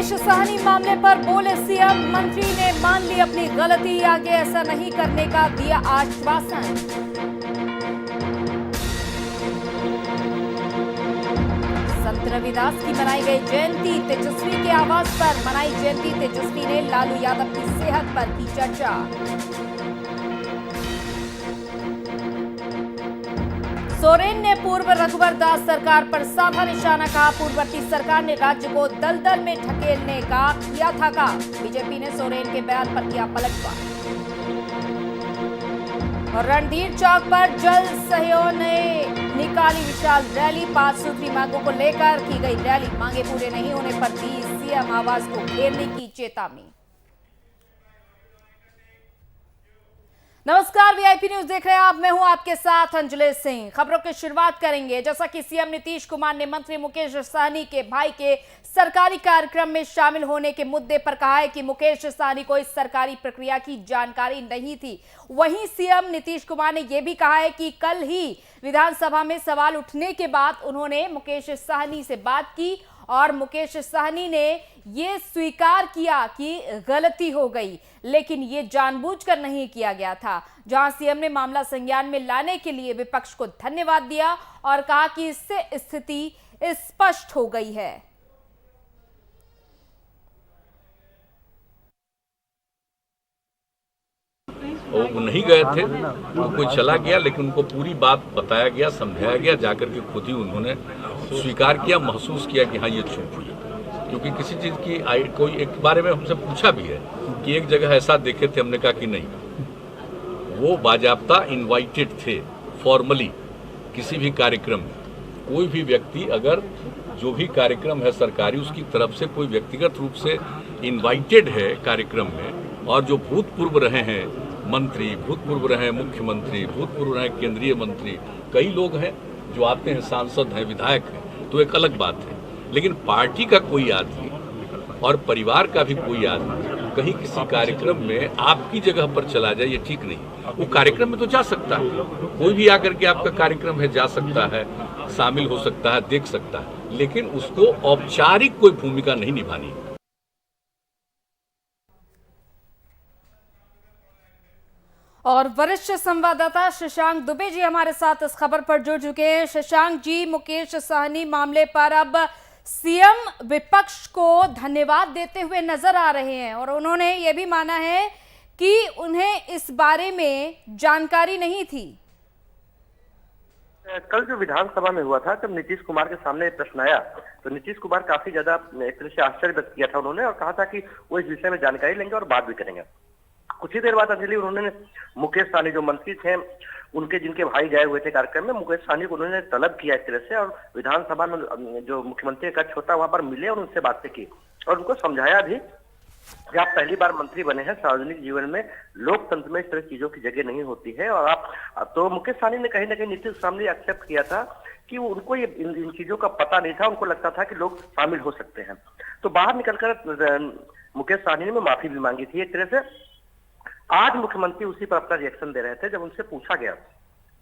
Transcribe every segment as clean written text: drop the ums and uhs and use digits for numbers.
मुकेश साहनी मामले पर बोले सीएम, मंत्री ने मान ली अपनी गलती, आगे ऐसा नहीं करने का दिया आश्वासन। संत रविदास की मनाई गई जयंती, तेजस्वी के आवास पर मनाई जयंती। तेजस्वी ने लालू यादव की सेहत पर की चर्चा। सोरेन ने पूर्व रघुवर दास सरकार पर साधा निशाना, कहा पूर्ववर्ती सरकार ने राज्य को दलदल में ढकेलने का किया था का। बीजेपी ने सोरेन के बयान पर किया पलटवार। और रणधीर चौक पर जल सहयोग ने निकाली विशाल रैली, 5 सूत्री मांगों को लेकर की गई रैली। मांगे पूरे नहीं होने पर दी सीएम आवास को घेरने की चेतावनी। नमस्कार, वीआईपी न्यूज देख रहे हैं आप, मैं हूं आपके साथ अंजलि सिंह। खबरों की शुरुआत करेंगे। जैसा कि सीएम नीतीश कुमार ने मंत्री मुकेश साहनी के भाई के सरकारी कार्यक्रम में शामिल होने के मुद्दे पर कहा है कि मुकेश साहनी को इस सरकारी प्रक्रिया की जानकारी नहीं थी। वहीं सीएम नीतीश कुमार ने यह भी कहा है कि कल ही विधानसभा में सवाल उठने के बाद उन्होंने मुकेश साहनी से बात की और मुकेश साहनी ने ये स्वीकार किया कि गलती हो गई, लेकिन ये जानबूझकर नहीं किया गया था। जहां सीएम ने मामला संज्ञान में लाने के लिए विपक्ष को धन्यवाद दिया और कहा कि इससे स्थिति स्पष्ट हो गई है। वो नहीं गए थे तो कोई चला गया, लेकिन उनको पूरी बात बताया गया, समझाया गया, जाकर के खुद ही उन्होंने स्वीकार किया, महसूस किया कि हाँ ये चूक हुई। क्योंकि किसी चीज़ की कोई एक बारे में हमसे पूछा भी है कि एक जगह ऐसा देखे थे, हमने कहा कि नहीं, वो बाजाब्ता इनवाइटेड थे फॉर्मली किसी भी कार्यक्रम में। कोई भी व्यक्ति अगर जो भी कार्यक्रम है सरकारी, उसकी तरफ से कोई व्यक्तिगत रूप से इनवाइटेड है कार्यक्रम में, और जो भूतपूर्व रहे हैं मंत्री, भूतपूर्व रहे हैं मुख्यमंत्री, भूतपूर्व रहे केंद्रीय मंत्री, कई लोग हैं जो आते हैं, सांसद हैं, विधायक हैं, तो एक अलग बात है। लेकिन पार्टी का कोई आदमी और परिवार का भी कोई आदमी कहीं किसी कार्यक्रम में आपकी जगह पर चला जाए, ये ठीक नहीं। वो कार्यक्रम में तो जा सकता है, कोई भी आकर के आपका कार्यक्रम है जा सकता है, शामिल हो सकता है, देख सकता है, लेकिन उसको औपचारिक कोई भूमिका नहीं निभानी। और वरिष्ठ संवाददाता शशांक दुबे जी हमारे साथ इस खबर पर जुड़ चुके हैं। शशांक जी, मुकेश साहनी मामले पर अब सीएम विपक्ष को धन्यवाद देते हुए नजर आ रहे हैं और उन्होंने ये भी माना है कि उन्हें इस बारे में जानकारी नहीं थी। कल जो विधानसभा में हुआ था, जब नीतीश कुमार के सामने प्रश्न आया तो नीतीश कुमार काफी ज्यादा एक तरह से आश्चर्य व्यक्त किया था उन्होंने, और कहा था कि वो इस विषय में जानकारी लेंगे और बात भी करेंगे। कुछ ही देर बाद अंजलि, उन्होंने मुकेश साहनी जो मंत्री थे, उनके जिनके भाई गए हुए थे कार्यक्रम में, मुकेश साहनी को उन्होंने तलब किया एक तरह से, और विधानसभा में जो मुख्यमंत्री का छोटा वहां पर मिले और उनसे बातें की और उनको समझाया भी कि आप पहली बार मंत्री बने हैं, सार्वजनिक जीवन में लोकतंत्र में इस तरह चीजों की जगह नहीं होती है। और आप तो मुकेश साहनी ने कहीं ना कहीं नीतीश सामने एक्सेप्ट किया था कि उनको ये इन चीजों का पता नहीं था, उनको लगता था कि लोग शामिल हो सकते हैं। तो बाहर निकलकर मुकेश साहनी ने माफी भी मांगी थी एक तरह से। आज मुख्यमंत्री उसी पर अपना रिएक्शन दे रहे थे। जब उनसे पूछा गया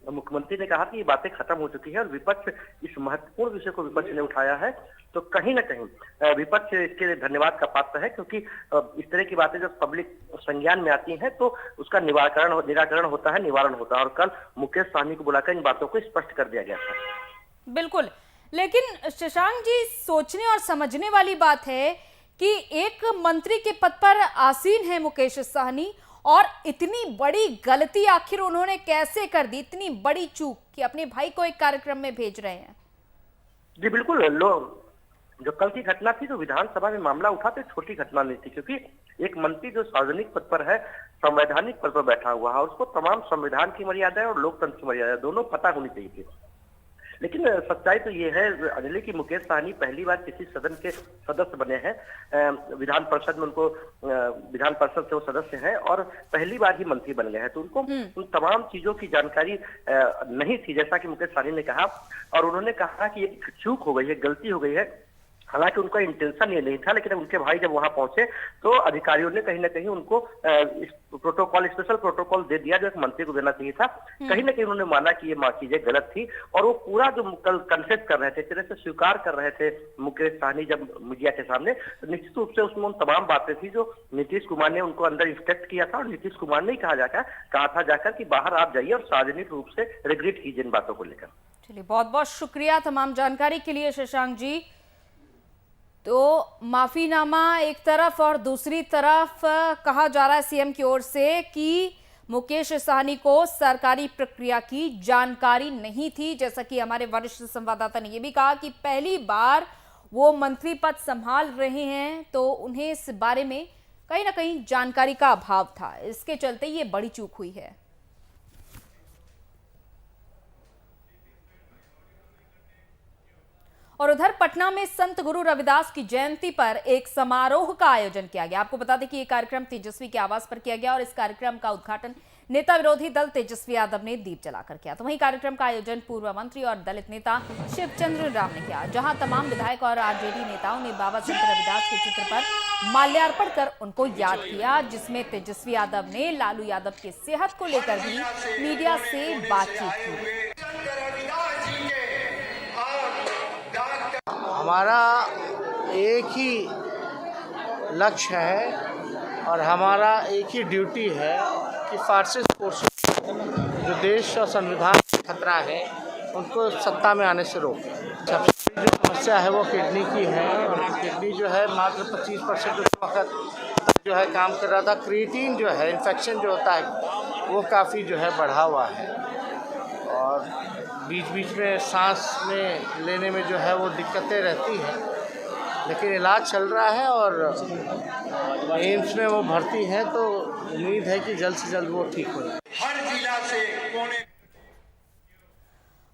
तो मुख्यमंत्री ने कहा कि ये बातें खत्म हो चुकी है और विपक्ष इस महत्वपूर्ण विषय को विपक्ष ने उठाया है, तो कहीं ना कहीं विपक्ष इसके लिए धन्यवाद का पात्र है, क्योंकि इस तरह की बातें जब पब्लिक संज्ञान में आती हैं तो उसका निराकरण होता है, निवारण होता है। और कल मुकेश साहनी को बुलाकर इन बातों को स्पष्ट कर दिया गया था। बिल्कुल, लेकिन शशांक जी, सोचने और समझने वाली बात है कि एक मंत्री के पद पर आसीन है मुकेश साहनी, और इतनी बड़ी गलती आखिर उन्होंने कैसे कर दी, इतनी बड़ी चूक कि अपने भाई को एक कार्यक्रम में भेज रहे हैं। जी बिल्कुल, जो कल की घटना थी, जो विधानसभा में मामला उठा, तो छोटी घटना नहीं थी, क्योंकि एक मंत्री जो सार्वजनिक पद पर है, संवैधानिक पद पर बैठा हुआ है, उसको तमाम संविधान की मर्यादा और लोकतंत्र की मर्यादा दोनों पता होनी चाहिए थी। लेकिन सच्चाई तो ये है अंजलि की मुकेश साहनी पहली बार किसी सदन के सदस्य बने हैं। विधान परिषद में उनको विधान परिषद से वो सदस्य हैं और पहली बार ही मंत्री बन गए हैं, तो उनको उन तमाम चीजों की जानकारी नहीं थी, जैसा कि मुकेश साहनी ने कहा। और उन्होंने कहा कि ये चूक हो गई है, गलती हो गई है, हालांकि उनका इंटेंशन ये नहीं था, लेकिन उनके भाई जब वहां पहुंचे तो अधिकारियों ने कहीं ना कहीं उनको स्पेशल प्रोटोकॉल दे दिया जो एक मंत्री को देना चाहिए था। कहीं ना कहीं उन्होंने माना कि ये चीजें गलत थी और वो पूरा जो कल कन्फेस कर रहे थे, तरह से स्वीकार कर रहे थे मुकेश सहनी जब मीडिया के सामने, तो निश्चित रूप से उसमें उन तमाम बातें थी जो नीतीश कुमार ने उनको अंदर इंस्ट्रक्ट किया था और नीतीश कुमार ने कहा था जाकर कि बाहर आप जाइए और सार्वजनिक रूप से रिग्रेट कीजिए इन बातों को लेकर। चलिए, बहुत बहुत शुक्रिया तमाम जानकारी के लिए शशांक जी। तो माफीनामा एक तरफ और दूसरी तरफ कहा जा रहा है सीएम की ओर से कि मुकेश सहनी को सरकारी प्रक्रिया की जानकारी नहीं थी। जैसा कि हमारे वरिष्ठ संवाददाता ने यह भी कहा कि पहली बार वो मंत्री पद संभाल रहे हैं तो उन्हें इस बारे में कहीं ना कहीं जानकारी का अभाव था, इसके चलते ये बड़ी चूक हुई है। और उधर पटना में संत गुरु रविदास की जयंती पर एक समारोह का आयोजन किया गया। आपको बता दें कि यह कार्यक्रम तेजस्वी के आवास पर किया गया और इस कार्यक्रम का उद्घाटन नेता विरोधी दल तेजस्वी यादव ने दीप जलाकर किया। तो वहीं कार्यक्रम का आयोजन पूर्व मंत्री और दलित नेता शिवचंद्र राम ने किया, जहां तमाम विधायक और आरजेडी नेताओं ने बाबा संत रविदास के चित्र पर माल्यार्पण कर उनको याद किया, जिसमें तेजस्वी यादव ने लालू यादव की सेहत को लेकर भी मीडिया से बातचीत की। हमारा एक ही लक्ष्य है और हमारा एक ही ड्यूटी है कि फासिस्ट फोर्सेस जो देश और संविधान का खतरा है उनको सत्ता में आने से रोकें। सबसे बड़ी जो समस्या है वो किडनी की है और किडनी जो है मात्र 25% उस वक्त तक जो है काम कर रहा था। क्रिएटिन जो है इन्फेक्शन जो होता है वो काफ़ी जो है बढ़ा हुआ है और बीच बीच में सांस में लेने में जो है वो दिक्कतें रहती हैं, लेकिन इलाज चल रहा है और एम्स में वो भर्ती हैं, तो उम्मीद है कि जल्द से जल्द वो ठीक हो जाए। हर जिला से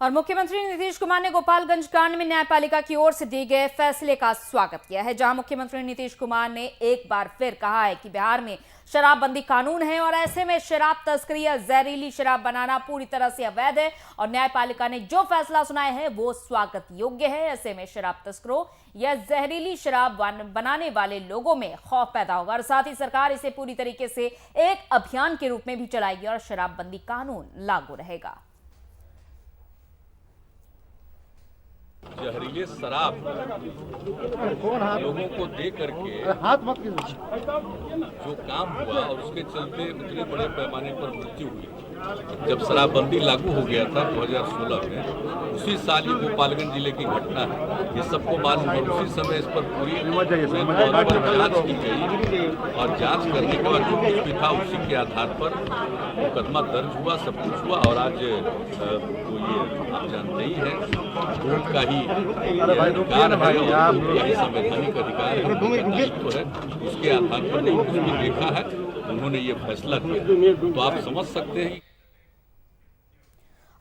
और मुख्यमंत्री नीतीश कुमार ने गोपालगंज कांड में न्यायपालिका की ओर से दिए गए फैसले का स्वागत किया है, जहां मुख्यमंत्री नीतीश कुमार ने एक बार फिर कहा है कि बिहार में शराबबंदी कानून है और ऐसे में शराब तस्करी या जहरीली शराब बनाना पूरी तरह से अवैध है और न्यायपालिका ने जो फैसला सुनाया है वो स्वागत योग्य है। ऐसे में शराब तस्करों या जहरीली शराब बनाने वाले लोगों में खौफ पैदा होगा और साथ ही सरकार इसे पूरी तरीके से एक अभियान के रूप में भी चलाएगी और शराबबंदी कानून लागू रहेगा। जहरीले शराब लोगों को दे करके जो काम हुआ और उसके चलते उतने बड़े पैमाने पर मृत्यु हुई। जब शराबबंदी लागू हो गया था 2016 में, उसी साल ही गोपालगंज जिले की घटना है, ये सबको मालूम है। उसी समय इस पर पूरी जांच की गई और जांच करने के बाद जो कुछ भी था उसी के आधार पर मुकदमा दर्ज हुआ, सब कुछ हुआ और आज तो ये आप जानते ही हैं कोर्ट का ही अधिकार है, यही संवैधानिक अधिकार है, दायित्व है, उसके आधार पर जो कुछ भी देखा है उन्होंने ये फैसला किया, तो आप समझ सकते हैं।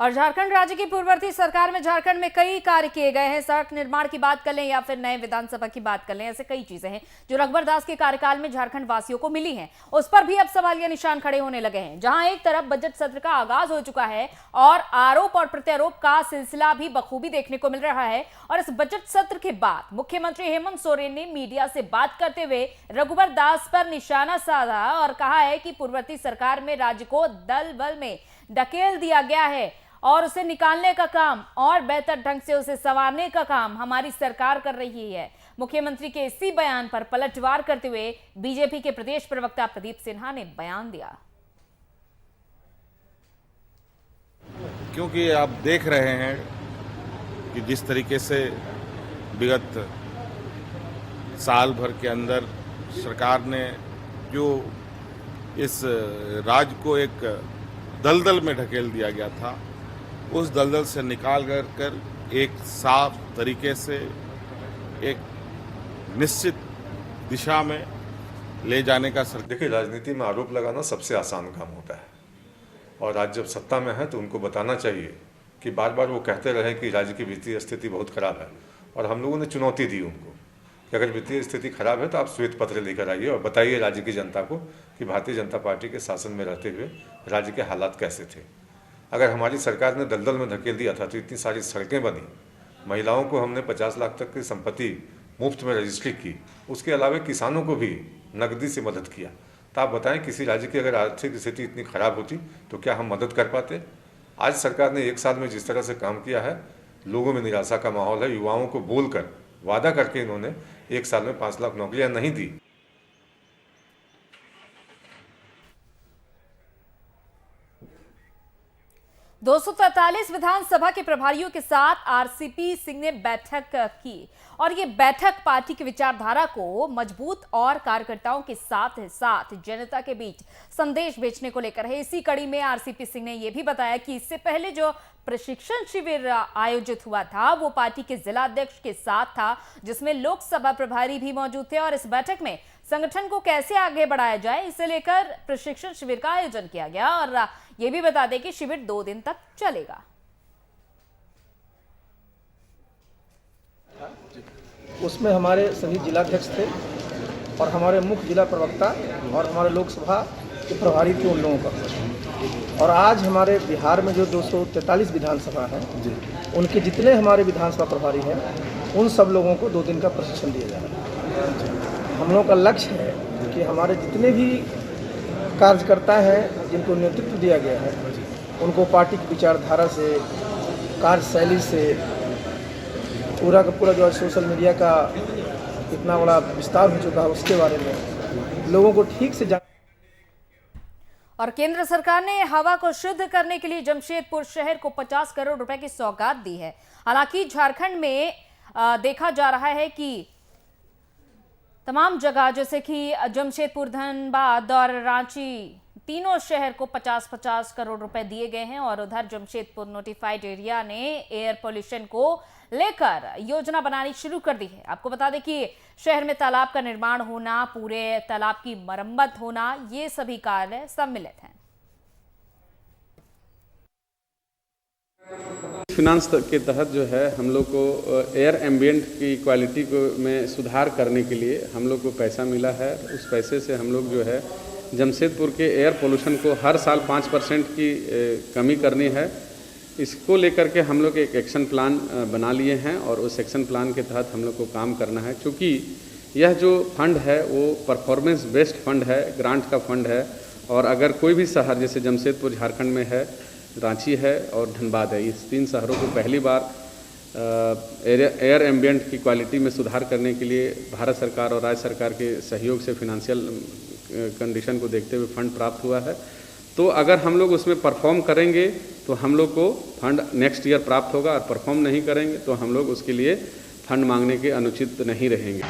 और झारखंड राज्य की पूर्ववर्ती सरकार में झारखंड में कई कार्य किए गए हैं। सड़क निर्माण की बात कर लें या फिर नए विधानसभा की बात कर लें, ऐसे कई चीजें हैं जो रघुवर दास के कार्यकाल में झारखंड वासियों को मिली हैं। उस पर भी अब सवालिया निशान खड़े होने लगे हैं। जहां एक तरफ बजट सत्र का आगाज हो चुका है और आरोप और प्रत्यारोप का सिलसिला भी बखूबी देखने को मिल रहा है और इस बजट सत्र के बाद मुख्यमंत्री हेमंत सोरेन ने मीडिया से बात करते हुए रघुवर दास पर निशाना साधा और कहा है कि पूर्ववर्ती सरकार में राज्य को दल बल में धकेल दिया गया है और उसे निकालने का काम और बेहतर ढंग से उसे संवारने का काम हमारी सरकार कर रही है। मुख्यमंत्री के इसी बयान पर पलटवार करते हुए बीजेपी के प्रदेश प्रवक्ता प्रदीप सिन्हा ने बयान दिया। क्योंकि आप देख रहे हैं कि जिस तरीके से विगत साल भर के अंदर सरकार ने जो इस राज्य को एक दलदल में ढकेल दिया गया था, उस दलदल से निकाल कर एक साफ तरीके से एक निश्चित दिशा में ले जाने का देखिए, राजनीति में आरोप लगाना सबसे आसान काम होता है और आज जब सत्ता में है तो उनको बताना चाहिए कि बार बार वो कहते रहे कि राज्य की वित्तीय स्थिति बहुत खराब है और हम लोगों ने चुनौती दी उनको कि अगर वित्तीय स्थिति खराब है तो आप श्वेत पत्र लेकर आइए और बताइए राज्य की जनता को कि भारतीय जनता पार्टी के शासन में रहते हुए राज्य के हालात कैसे थे। अगर हमारी सरकार ने दलदल में धकेल दिया था तो इतनी सारी सड़कें बनी, महिलाओं को हमने 50 लाख तक की संपत्ति मुफ्त में रजिस्ट्री की, उसके अलावा किसानों को भी नकदी से मदद किया। तो आप बताएं, किसी राज्य की अगर आर्थिक स्थिति इतनी खराब होती तो क्या हम मदद कर पाते? आज सरकार ने 1 साल में जिस तरह से काम किया है, लोगों में निराशा का माहौल है। युवाओं को बोलकर, वादा करके इन्होंने 1 साल में 5 लाख नौकरियां नहीं दी। दो 243 विधानसभा के प्रभारियों के साथ आरसीपी सिंह ने बैठक की और ये बैठक पार्टी की विचारधारा को मजबूत और कार्यकर्ताओं के साथ साथ जनता के बीच संदेश भेजने को लेकर है। इसी कड़ी में आरसीपी सिंह ने यह भी बताया कि इससे पहले जो प्रशिक्षण शिविर आयोजित हुआ था वो पार्टी के जिला अध्यक्ष के साथ था, जिसमें लोकसभा प्रभारी भी मौजूद थे और इस बैठक में संगठन को कैसे आगे बढ़ाया जाए इसे लेकर प्रशिक्षण शिविर का आयोजन किया गया। और ये भी बता दें कि शिविर 2 दिन तक चलेगा। उसमें हमारे सभी जिलाध्यक्ष थे और हमारे मुख्य जिला प्रवक्ता और हमारे लोकसभा के प्रभारी थे उन लोगों का। और आज हमारे बिहार में जो 243 विधानसभा है उनके जितने हमारे विधानसभा प्रभारी हैं उन सब लोगों को 2 दिन का प्रशिक्षण दिया जा रहा है। हम लोगों का लक्ष्य है कि हमारे जितने भी कार्यकर्ता हैं जिनको नेतृत्व दिया गया है उनको पार्टी की विचारधारा से, कार्यशैली से, पूरा का पूरा जो सोशल मीडिया का इतना बड़ा विस्तार हो चुका है उसके बारे में लोगों को ठीक से जान। और केंद्र सरकार ने हवा को शुद्ध करने के लिए जमशेदपुर शहर को 50 करोड़ रुपए की सौगात दी है। हालांकि झारखंड में देखा जा रहा है कि तमाम जगह जैसे कि जमशेदपुर, धनबाद और रांची तीनों शहर को 50-50 करोड़ रुपए दिए गए हैं। और उधर जमशेदपुर नोटिफाइड एरिया ने एयर पोल्यूशन को लेकर योजना बनानी शुरू कर दी है। आपको बता दें कि शहर में तालाब का निर्माण होना, पूरे तालाब की मरम्मत होना, ये सभी कार्य सम्मिलित हैं। फिनांस के तहत जो है हम लोग को एयर एम्बिएंट की क्वालिटी को में सुधार करने के लिए हम लोग को पैसा मिला है। उस पैसे से हम लोग जो है जमशेदपुर के एयर पोल्यूशन को हर साल 5% की कमी करनी है। इसको लेकर के हम लोग एक एक्शन प्लान बना लिए हैं और उस एक्शन प्लान के तहत हम लोग को काम करना है। क्योंकि यह जो फंड है वो परफॉर्मेंस बेस्ड फंड है, ग्रांट का फंड है। और अगर कोई भी शहर जैसे जमशेदपुर झारखंड में है, रांची है और धनबाद है, इस 3 शहरों को पहली बार एयर एम्बिएंट की क्वालिटी में सुधार करने के लिए भारत सरकार और राज्य सरकार के सहयोग से फिनेंशियल कंडीशन को देखते हुए फंड प्राप्त हुआ है। तो अगर हम लोग उसमें परफॉर्म करेंगे तो हम लोग को फंड नेक्स्ट ईयर प्राप्त होगा, और परफॉर्म नहीं करेंगे तो हम लोग उसके लिए फंड मांगने के अनुचित नहीं रहेंगे।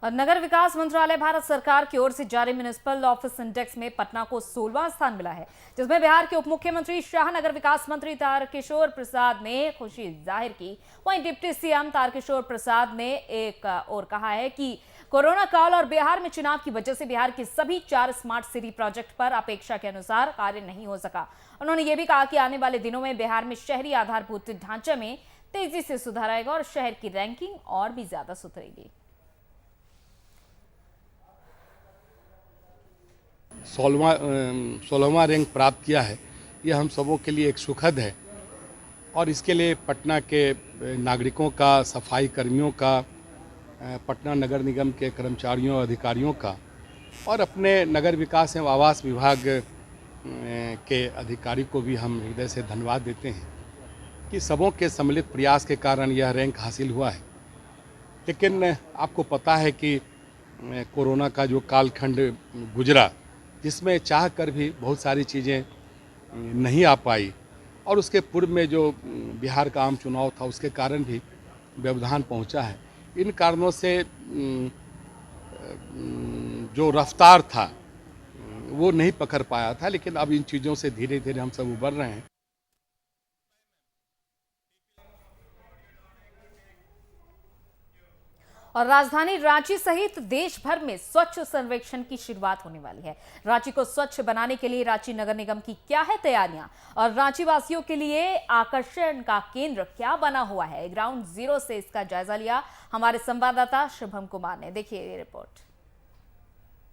और नगर विकास मंत्रालय भारत सरकार की ओर से जारी म्युनिसिपल ऑफिस इंडेक्स में पटना को 16वां स्थान मिला है, जिसमें बिहार के उप मुख्यमंत्री शाह, नगर विकास मंत्री तारकिशोर प्रसाद ने खुशी जाहिर की। वहीं डिप्टी सीएम तारकिशोर प्रसाद ने एक और कहा है कि कोरोना काल और बिहार में चुनाव की वजह से बिहार के सभी 4 स्मार्ट सिटी प्रोजेक्ट पर अपेक्षा के अनुसार कार्य नहीं हो सका। उन्होंने ये भी कहा कि आने वाले दिनों में बिहार में शहरी आधारभूत ढांचे में तेजी से सुधार आएगा और शहर की रैंकिंग और भी ज्यादा सुधरेगी। 16वां रैंक प्राप्त किया है, यह हम सबों के लिए एक सुखद है। और इसके लिए पटना के नागरिकों का, सफाई कर्मियों का, पटना नगर निगम के कर्मचारियों, अधिकारियों का और अपने नगर विकास एवं आवास विभाग के अधिकारी को भी हम हृदय से धन्यवाद देते हैं कि सबों के सम्मिलित प्रयास के कारण यह रैंक हासिल हुआ है। लेकिन आपको पता है कि कोरोना का जो कालखंड गुजरा, जिसमें चाह कर भी बहुत सारी चीज़ें नहीं आ पाई, और उसके पूर्व में जो बिहार का आम चुनाव था उसके कारण भी व्यवधान पहुंचा है। इन कारणों से जो रफ्तार था वो नहीं पकड़ पाया था, लेकिन अब इन चीज़ों से धीरे धीरे हम सब उबर रहे हैं। और राजधानी रांची सहित देश भर में स्वच्छ सर्वेक्षण की शुरुआत होने वाली है। रांची को स्वच्छ बनाने के लिए रांची नगर निगम की क्या है तैयारियां और रांची वासियों के लिए आकर्षण का केंद्र क्या बना हुआ है, ग्राउंड जीरो से इसका जायजा लिया हमारे संवाददाता शुभम कुमार ने। देखिए ये रिपोर्ट।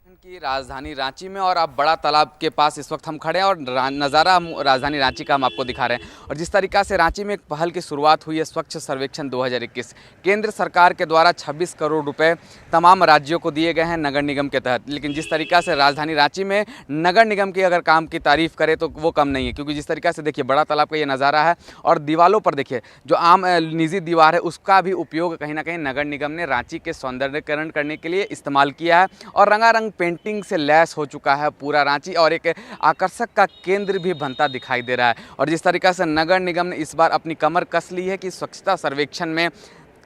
की राजधानी रांची में और अब बड़ा तालाब के पास इस वक्त हम खड़े हैं और नज़ारा हम राजधानी रांची का हम आपको दिखा रहे हैं। और जिस तरीक़ा से रांची में एक पहल की शुरुआत हुई है स्वच्छ सर्वेक्षण 2021, केंद्र सरकार के द्वारा 26 करोड़ रुपए तमाम राज्यों को दिए गए हैं नगर निगम के तहत। लेकिन जिस तरीक़ा से राजधानी रांची में नगर निगम की अगर काम की तारीफ़ करें तो वो कम नहीं है, क्योंकि जिस तरीक़ा से देखिए बड़ा तालाब का ये नज़ारा है और दीवारों पर देखिए जो आम निजी दीवार है उसका भी उपयोग कहीं ना कहीं नगर निगम ने रांची के सौंदर्यीकरण करने के लिए इस्तेमाल किया है और रंगारंग पेंटिंग से लैस हो चुका है पूरा रांची और एक आकर्षक का केंद्र भी बनता दिखाई दे रहा है। और जिस तरीक़ा से नगर निगम ने इस बार अपनी कमर कस ली है कि स्वच्छता सर्वेक्षण में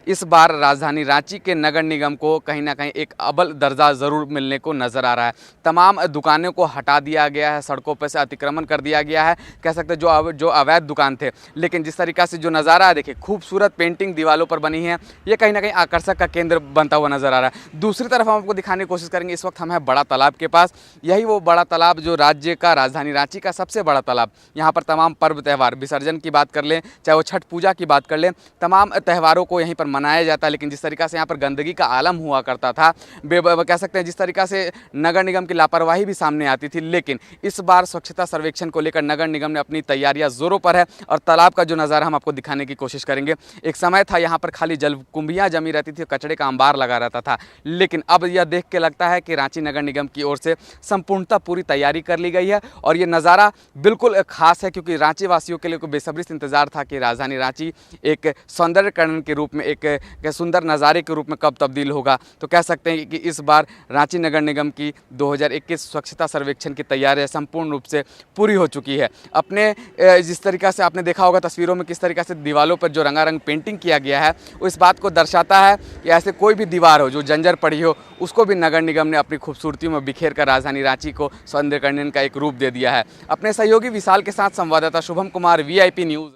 इस बार राजधानी रांची के नगर निगम को कहीं ना कहीं एक अव्वल दर्जा ज़रूर मिलने को नज़र आ रहा है। तमाम दुकानों को हटा दिया गया है, सड़कों पर से अतिक्रमण कर दिया गया है, कह सकते हैं जो अवैध दुकान थे। लेकिन जिस तरीक़ा से जो नज़ारा है देखिए, खूबसूरत पेंटिंग दीवारों पर बनी है, ये कहीं ना कहीं आकर्षक का केंद्र बनता हुआ नज़र आ रहा है। दूसरी तरफ हम आपको दिखाने की कोशिश करेंगे, इस वक्त हम हैं बड़ा तालाब के पास। यही वो बड़ा तालाब जो राज्य का, राजधानी रांची का सबसे बड़ा तालाब। यहाँ पर तमाम पर्व त्यौहार, विसर्जन की बात कर लें, चाहे वो छठ पूजा की बात कर लें, तमाम त्यौहारों को यहीं पर मनाया जाता है। लेकिन जिस तरीक़ा से यहाँ पर गंदगी का आलम हुआ करता था, कह सकते हैं जिस तरीक़ा से नगर निगम की लापरवाही भी सामने आती थी। लेकिन इस बार स्वच्छता सर्वेक्षण को लेकर नगर निगम ने अपनी तैयारियां जोरों पर है और तालाब का जो नज़ारा हम आपको दिखाने की कोशिश करेंगे। एक समय था यहाँ पर खाली जलकुंभियाँ जमी रहती थी, कचड़े का अंबार लगा रहता था, लेकिन अब यह देख के लगता है कि रांची नगर निगम की ओर से संपूर्णतः पूरी तैयारी कर ली गई है और ये नज़ारा बिल्कुल खास है, क्योंकि रांची वासियों के लिए कोई बेसब्री से इंतजार था कि राजधानी रांची एक सौंदर्यकरण के रूप में, एक सुंदर नज़ारे के रूप में कब तब्दील होगा। तो कह सकते हैं कि इस बार रांची नगर निगम की 2021 स्वच्छता सर्वेक्षण की तैयारियां संपूर्ण रूप से पूरी हो चुकी है। अपने जिस तरीक़ा से आपने देखा होगा तस्वीरों में किस तरीक़ा से दीवारों पर जो रंगारंग पेंटिंग किया गया है वो इस बात को दर्शाता है कि ऐसे कोई भी दीवार हो जो जंजर पड़ी हो उसको भी नगर निगम ने अपनी खूबसूरती में बिखेर कर राजधानी रांची को सौंदर्यीकरण का एक रूप दे दिया है। अपने सहयोगी विशाल के साथ संवाददाता शुभम कुमार, VIP न्यूज़।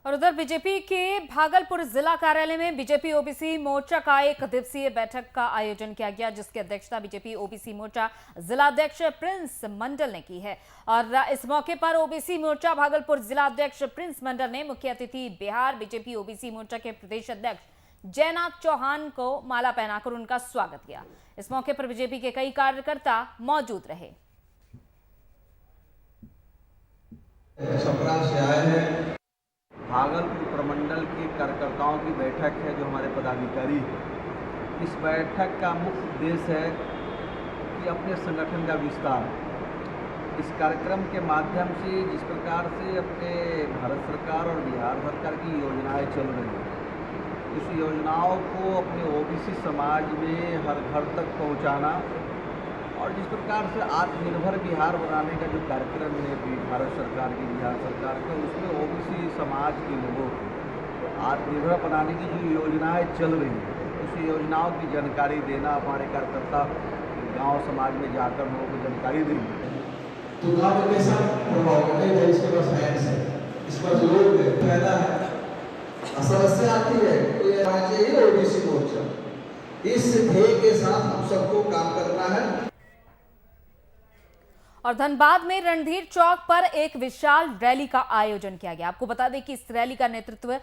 और उधर बीजेपी के भागलपुर जिला कार्यालय में बीजेपी ओबीसी मोर्चा का एक दिवसीय बैठक का आयोजन किया गया, जिसकी अध्यक्षता बीजेपी ओबीसी मोर्चा जिलाध्यक्ष प्रिंस मंडल ने की है। और इस मौके पर ओबीसी मोर्चा भागलपुर जिलाध्यक्ष प्रिंस मंडल ने मुख्य अतिथि बिहार बीजेपी ओबीसी मोर्चा के प्रदेश अध्यक्ष जयनाथ चौहान को माला पहनाकर उनका स्वागत किया। इस मौके पर बीजेपी के कई कार्यकर्ता मौजूद रहे। भागलपुर प्रमंडल के कार्यकर्ताओं की बैठक है जो हमारे पदाधिकारी है। इस बैठक का मुख्य उद्देश्य है कि अपने संगठन का विस्तार, इस कार्यक्रम के माध्यम से जिस प्रकार से अपने भारत सरकार और बिहार सरकार की योजनाएं चल रही हैं, उस योजनाओं को अपने ओबीसी समाज में हर घर तक पहुंचाना और जिस प्रकार से आत्मनिर्भर बिहार बनाने का जो कार्यक्रम है भारत सरकार की, बिहार सरकार का, उसमें ओबीसी समाज के लोगों को आत्मनिर्भर बनाने की जो योजनाएं चल रही हैं उस योजनाओं की जानकारी देना, हमारे कार्यकर्ता गांव समाज में जाकर लोगों को जानकारी देंगे। चुनाव में कैसा प्रभाव पड़ेगा इसके पास है, इस पर लोग फायदा है, समस्या आती है तो ये चाहिए ओबीसी मोर्चा, इस ध्येय के साथ हम सबको काम करना है। और धनबाद में रणधीर चौक पर एक विशाल रैली का आयोजन किया गया। आपको बता दें कि इस रैली का नेतृत्व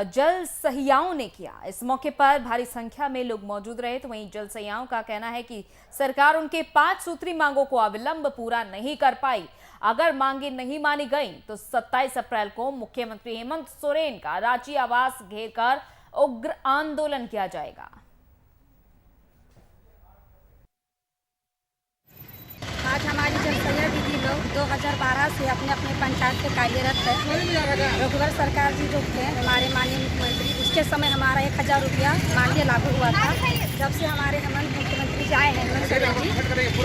जल सहियाओं ने किया। इस मौके पर भारी संख्या में लोग मौजूद रहे। तो वहीं जल सहियाओं का कहना है कि सरकार उनके 5 सूत्री मांगों को अविलंब पूरा नहीं कर पाई। अगर मांगे नहीं मानी गई तो 27 अप्रैल को मुख्यमंत्री हेमंत सोरेन का रांची आवास घेरकर उग्र आंदोलन किया जाएगा। आज हमारी जनसैया दीदी लोग 2012 से अपने अपने पंचायत से कार्यरत है। रघुवर सरकार जी जो थे हमारे माननीय मुख्यमंत्री, उसके समय हमारा 1000 रुपया मानदेय लागू हुआ था। जब से हमारे हेमंत मुख्यमंत्री जी आए हैं, हेमंत सोरेन जी,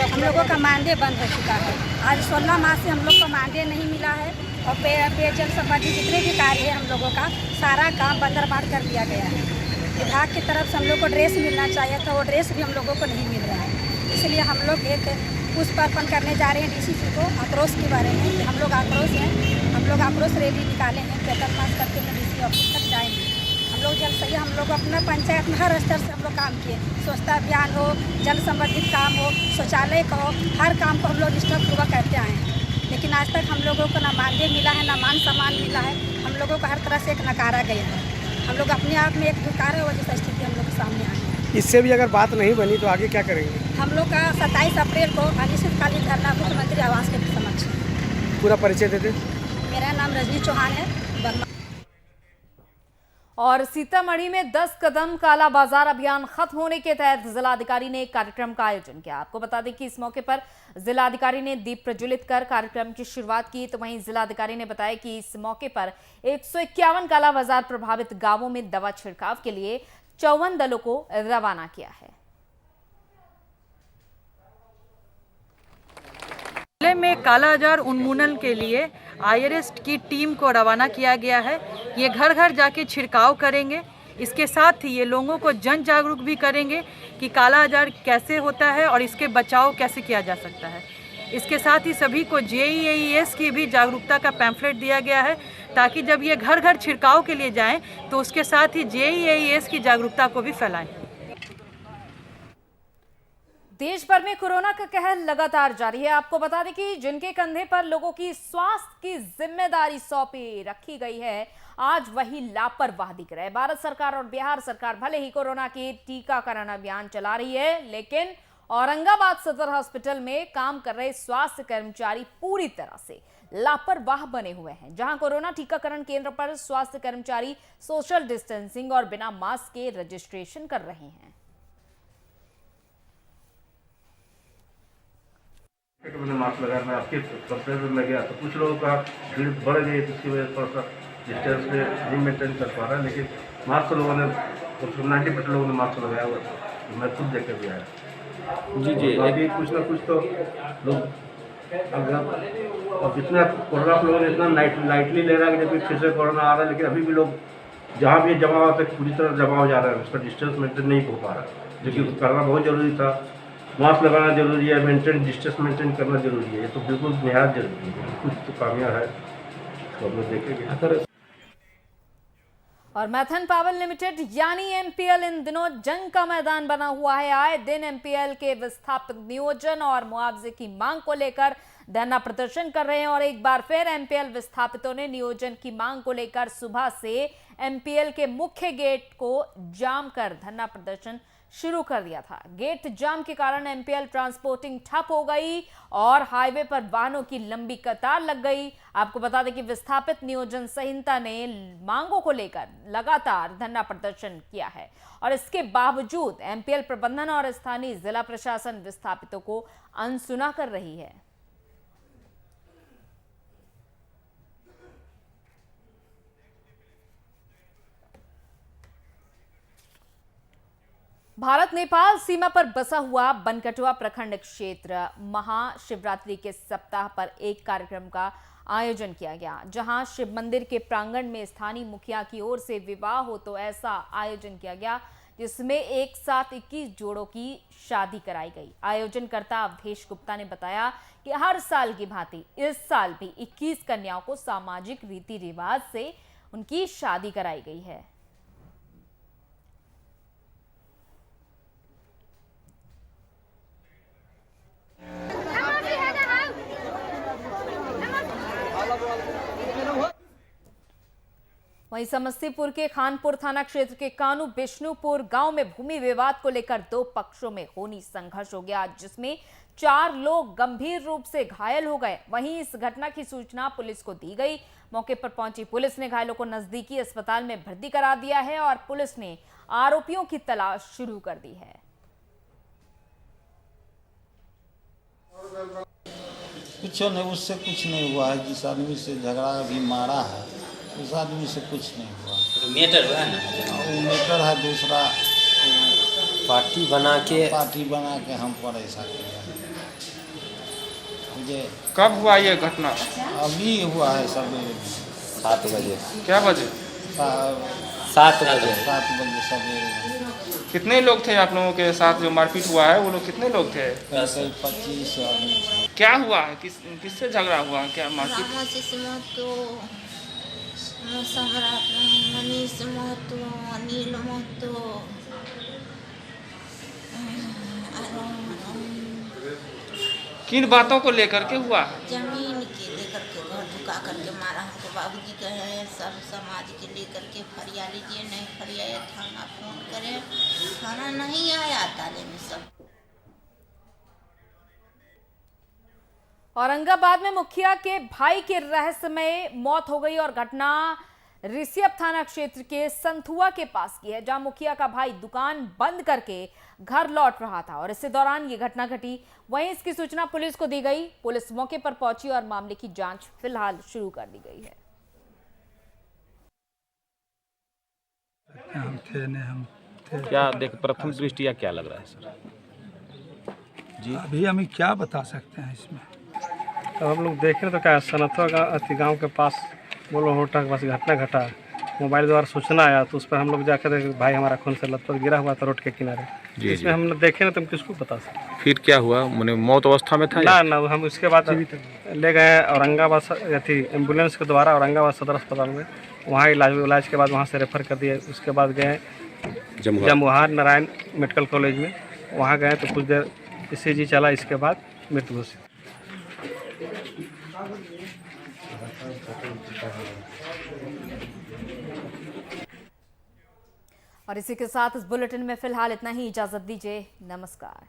हम लोगों का मानदेय बंद हो चुका है। आज 16 माह से हम लोग को मानदेय नहीं मिला है और पेयजल संबंधी जितने भी कार्य है हम लोगों का सारा काम बंदरबांट कर दिया गया है। विभाग की तरफ से हम लोग को ड्रेस मिलना चाहिए था, वो ड्रेस भी हम लोगों को नहीं मिल रहा है। इसलिए हम लोग एक पुष्प अर्पण करने जा रहे हैं DCC को आक्रोश के बारे में। हम लोग आक्रोश हैं, हम लोग आक्रोश रैली निकाले हैं, पेपर पास करके हम DC ऑफिस तक जाएंगे। हम लोग जल सही, हम लोग अपना पंचायत में हर स्तर से हम लोग काम किए, स्वच्छता अभियान हो, जल संबंधित काम हो, शौचालय का हो, हर काम को हम लोग निष्ठापूर्वक करते आए हैं। लेकिन आज तक हम लोगों को ना मानदेय मिला है, ना मान सम्मान मिला है। हम लोगों को हर तरह से एक नकारा गया है। हम लोग अपने आप में एक धिक्कार है, वो जैसा स्थिति हम लोग के सामने आई है। इससे भी अगर बात नहीं बनी तो आगे क्या करेंगे? हम लोग का 27 अप्रैल को अनिश्चितकालीन धरना मुख्यमंत्री आवास के समक्ष। पूरा परिचय दे दे। मेरा नाम रजनी चौहान है। और सीतामढ़ी में 10 कदम काला बाजार अभियान खत्म होने के तहत जिलाधिकारी ने एक कार्यक्रम का आयोजन किया। आपको बता दें कि इस मौके पर जिलाधिकारी ने दीप प्रज्वलित कर कार्यक्रम की शुरुआत की। तो वहीं जिलाधिकारी ने बताया कि इस मौके पर 151 काला बाजार प्रभावित गांवों में दवा छिड़काव के लिए 54 दलों को रवाना किया है। जिले में कालाजार उन्मूलन के लिए IRS की टीम को रवाना किया गया है। ये घर घर जाके छिड़काव करेंगे। इसके साथ ही ये लोगों को जन जागरूक भी करेंगे कि कालाजार कैसे होता है और इसके बचाव कैसे किया जा सकता है। इसके साथ ही सभी को JEAS की भी जागरूकता का पैम्फलेट दिया गया है, ताकि जब ये घर घर छिड़काव के लिए जाएं तो उसके साथ ही JEAS की जागरूकता को भी फैलाएं। देश भर में कोरोना का कहर लगातार जारी है। आपको बता दें कि जिनके कंधे पर लोगों की स्वास्थ्य की जिम्मेदारी सौंपी रखी गई है, आज वही लापरवाह दिख रहे हैं। भारत सरकार और बिहार सरकार भले ही कोरोना की टीकाकरण अभियान चला रही है, लेकिन औरंगाबाद सदर हॉस्पिटल में काम कर रहे स्वास्थ्य कर्मचारी पूरी तरह से लापरवाह बने हुए हैं। जहां कोरोना टीकाकरण केंद्र पर स्वास्थ्य कर्मचारी सोशल डिस्टेंसिंग और बिना मास्क के रजिस्ट्रेशन कर रहे हैं। मैंने मास्क लगाया, मैं आपके कंप्लेंट में गया तो कुछ लोगों का भीड़ बढ़ गई, जिसकी वजह से थोड़ा सा डिस्टेंस में नहीं मेंटेन कर पा रहा है। लेकिन मास्क लोगों ने 90% लोगों ने मास्क लगाया हुआ था, तो मैं खुद देख कर भी आया। जी अभी कुछ ना कुछ तो लोग और जितना कोरोना लोगों ने इतना लाइटली ले रहा है कि जब फिर से कोरोना आ रहा है, लेकिन अभी भी लोग जहाँ भी जमा होता है पूरी तरह जमा हो जा रहा है, उसका डिस्टेंस मेंटेन नहीं हो पा रहा है, जो कि करना बहुत ज़रूरी था। मास्क लगाना जरूरी है, डिस्टेंस मेंटेन करना जरूरी है, ये तो बिल्कुल निहायत जरूरी है। कुछ तो कामयाब है तो हम लोग देखेंगे। और मैथन पावर लिमिटेड यानी MPL इन दिनों जंग का मैदान बना हुआ है। आए दिन MPL के विस्थापित नियोजन और मुआवजे की मांग को लेकर धरना प्रदर्शन कर रहे हैं। और एक बार फिर MPL विस्थापितों ने नियोजन की मांग को लेकर सुबह से MPL के मुख्य गेट को जाम कर धरना प्रदर्शन शुरू कर दिया था। गेट जाम के कारण MPL ट्रांसपोर्टिंग ठप हो गई और हाईवे पर वाहनों की लंबी कतार लग गई। आपको बता दें कि विस्थापित नियोजन संहिता ने मांगों को लेकर लगातार धरना प्रदर्शन किया है और इसके बावजूद MPL प्रबंधन और स्थानीय जिला प्रशासन विस्थापितों को अनसुना कर रही है। भारत नेपाल सीमा पर बसा हुआ बनकटुआ प्रखंड क्षेत्र महाशिवरात्रि के सप्ताह पर एक कार्यक्रम का आयोजन किया गया, जहां शिव मंदिर के प्रांगण में स्थानीय मुखिया की ओर से विवाह हो तो ऐसा आयोजन किया गया, जिसमें एक साथ 21 जोड़ों की शादी कराई गई। आयोजनकर्ता अवधेश गुप्ता ने बताया कि हर साल की भांति इस साल भी 21 कन्याओं को सामाजिक रीति रिवाज से उनकी शादी कराई गई है। वहीं समस्तीपुर के खानपुर थाना क्षेत्र के कानू विष्णुपुर गांव में भूमि विवाद को लेकर दो पक्षों में खूनी संघर्ष हो गया, जिसमें 4 लोग गंभीर रूप से घायल हो गए। वहीं इस घटना की सूचना पुलिस को दी गई। मौके पर पहुंची पुलिस ने घायलों को नजदीकी अस्पताल में भर्ती करा दिया है और पुलिस ने आरोपियों की तलाश शुरू कर दी है। कुछ नहीं, उससे कुछ नहीं हुआ है। जिस आदमी से झगड़ा अभी मारा है उस आदमी से कुछ नहीं हुआ। तो मीटर हुआ ना, वो मीटर है दूसरा पार्टी बना के हम पर ऐसा किया। मुझे कब हुआ ये घटना? अभी हुआ है सवेरे 7 बजे। क्या बजे? 7 बजे सवेरे। कितने लोग थे आप लोगों के साथ जो मारपीट हुआ है? वो लोग कितने लोग थे? 25 आदमी। क्या हुआ है? किससे झगड़ा हुआ? क्या मारपीट? सम्राट मनीष महतो, अनिल महतो, किन बातों को लेकर के हुआ? जमीन के लेकर के घर झुका करके मारा हमको। बाबूजी कहे सब समाज के लेकर के फरिया लीजिए, नहीं फरिया थाना फोन करें, थाना नहीं आया, ताले में सब। औरंगाबाद में मुखिया के भाई की रहस्यमय मौत हो गई और घटना रिसियप थाना क्षेत्र के संथुआ के पास की है, जहां मुखिया का भाई दुकान बंद करके घर लौट रहा था और इसी दौरान ये घटना घटी। वहीं इसकी सूचना पुलिस को दी गई। पुलिस मौके पर पहुंची और मामले की जांच फिलहाल शुरू कर दी गई है। क्या देख प्रथम दृष्टिया क्या लग रहा है सर जी? अभी हम क्या बता सकते हैं इसमें। तो हम लोग देखें तो क्या सनथवा गाँव के पास बोलो होटल के पास घटना घटा, मोबाइल द्वारा सूचना आया तो उस पर हम लोग जाकर देखे भाई हमारा खून से लथपथ गिरा हुआ था रोड के किनारे। इसमें हम देखे ना तो हम किसको बता सकते। फिर क्या हुआ? मैंने मौत अवस्था में था ना हम उसके बाद ले गए औरंगाबाद थी एम्बुलेंस के द्वारा औरंगाबाद सदर अस्पताल में, वहाँ इलाज के बाद वहाँ से रेफर कर दिया। उसके बाद गए जमुहार नारायण मेडिकल कॉलेज में, वहाँ गए तो कुछ देर ECG चला, इसके बाद मृत्यु घोषित। और इसी के साथ इस बुलेटिन में फिलहाल इतना ही। इजाजत दीजिए, नमस्कार।